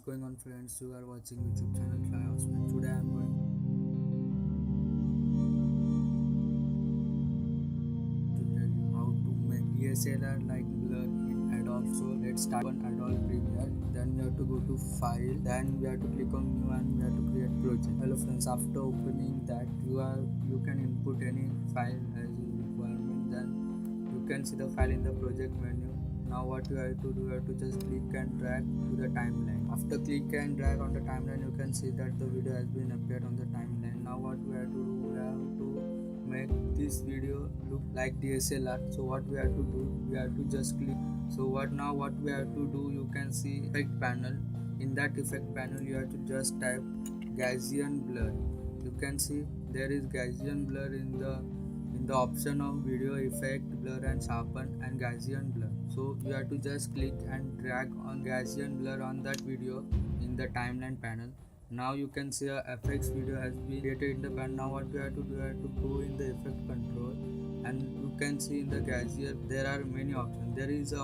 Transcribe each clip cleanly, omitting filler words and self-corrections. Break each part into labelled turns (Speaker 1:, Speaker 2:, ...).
Speaker 1: What's going on, friends? You are watching YouTube channel Try Houseman. Today I am going to tell you how to make DSLR like blur in Adobe. So let's start on Adobe Premiere. Then we have to go to File. Then we have to click on New and we have to create project. Hello friends, after opening that you can input any file as your requirement. Then you can see the file in the project menu. Now what you have to do, you have to just click and drag to the timeline. After click and drag on the timeline, you can see that the video has been appeared on the timeline. Now what we have to do, we have to make this video look like DSLR. So what we have to do, we have to just click. So what we have to do, you can see effect panel. In that effect panel, you have to just type Gaussian blur. You can see there is Gaussian blur in the option of video effect, blur and sharpen and Gaussian blur. So you have to just click and drag on Gaussian blur on that video in the timeline panel. Now you can see a FX video has been created in the panel. Now what we have to do, we have to go in the effect control and you can see in the Gaussian there are many options. There is an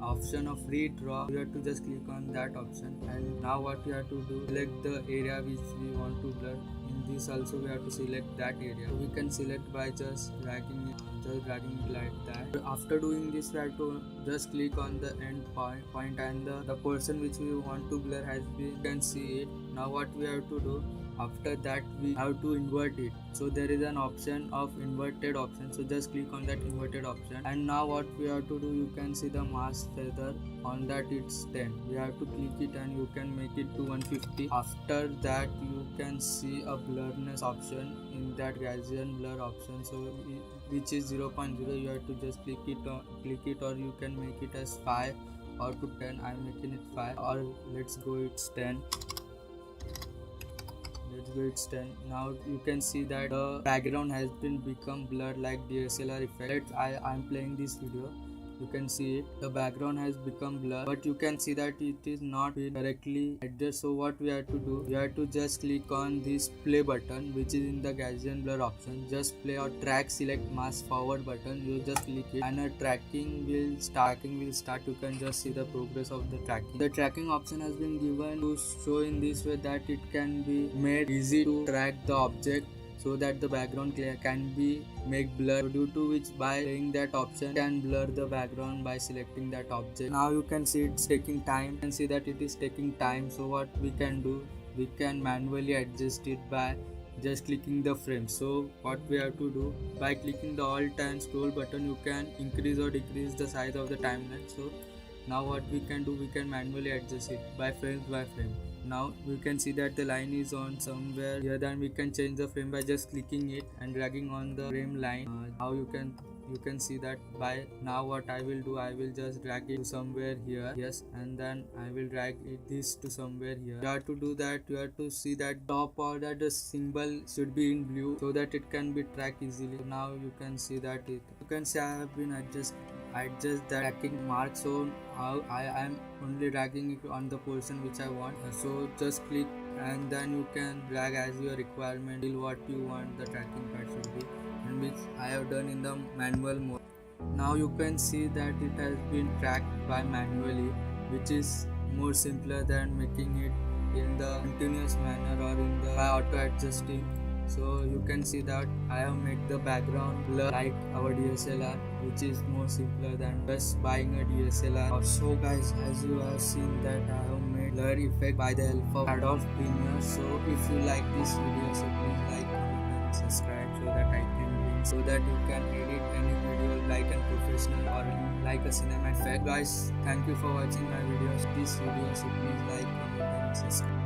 Speaker 1: option of redraw. You have to just click on that option, and now what you have to do, select the area which we want to blur. In this also we have to select that area. So we can select by just dragging it like that. After doing this, we have to just click on the end point and the person which we want to blur has been, you can see it. Now what we have to do, after that we have to invert it. So there is an option of inverted option, so just click on that inverted option. And now what we have to do, you can see the mask feather on that it's 10. We have to click it and you can make it to 150. After that you can see a blurriness option in that Gaussian blur option, so which is 0.0. You have to just click it or you can make it as 5 or to 10. I'm making it 5, or let's go it's 10. Now you can see that the background has been become blurred like DSLR effect. I'm playing this video. You can see it, the background has become blurred, but you can see that it is not correctly adjusted. So what we have to do, we have to just click on this play button which is in the Gaussian blur option. Just play or track, select mask forward button. You just click it and a tracking will start. You can just see the progress of the tracking. The tracking option has been given to show in this way that it can be made easy to track the object, so that the background can be make blur, due to which by playing that option can blur the background by selecting that object. Now you can see it's taking time. You can see that it is taking time. So what we can do, we can manually adjust it by just clicking the frame. So what we have to do, by clicking the alt and scroll button, you can increase or decrease the size of the timeline. So now what we can do, we can manually adjust it by frame. Now we can see that the line is on somewhere here, then we can change the frame by just clicking it and dragging on the frame line. Now you can see that by now what I will do, I will just drag it to somewhere here, yes, and then I will drag this to somewhere here. You have to do that, you have to see that top or that the symbol should be in blue so that it can be tracked easily. So now you can see that you can see I have been adjust the tracking mark. So I am only dragging it on the portion which I want. So just click and then you can drag as your requirement till what you want the tracking part should be, and which I have done in the manual mode. Now you can see that it has been tracked by manually, which is more simpler than making it in the continuous manner or in the by auto adjusting. So you can see that I have made the background blur like our DSLR, which is more simpler than just buying a DSLR. So guys, as you have seen that I have made blur effect by the help of Adobe Premiere. So if you like this video, so please like, comment and subscribe so that you can edit any video like a professional or like a cinematic effect. Guys, thank you for watching my videos. This video, so please like, comment and subscribe.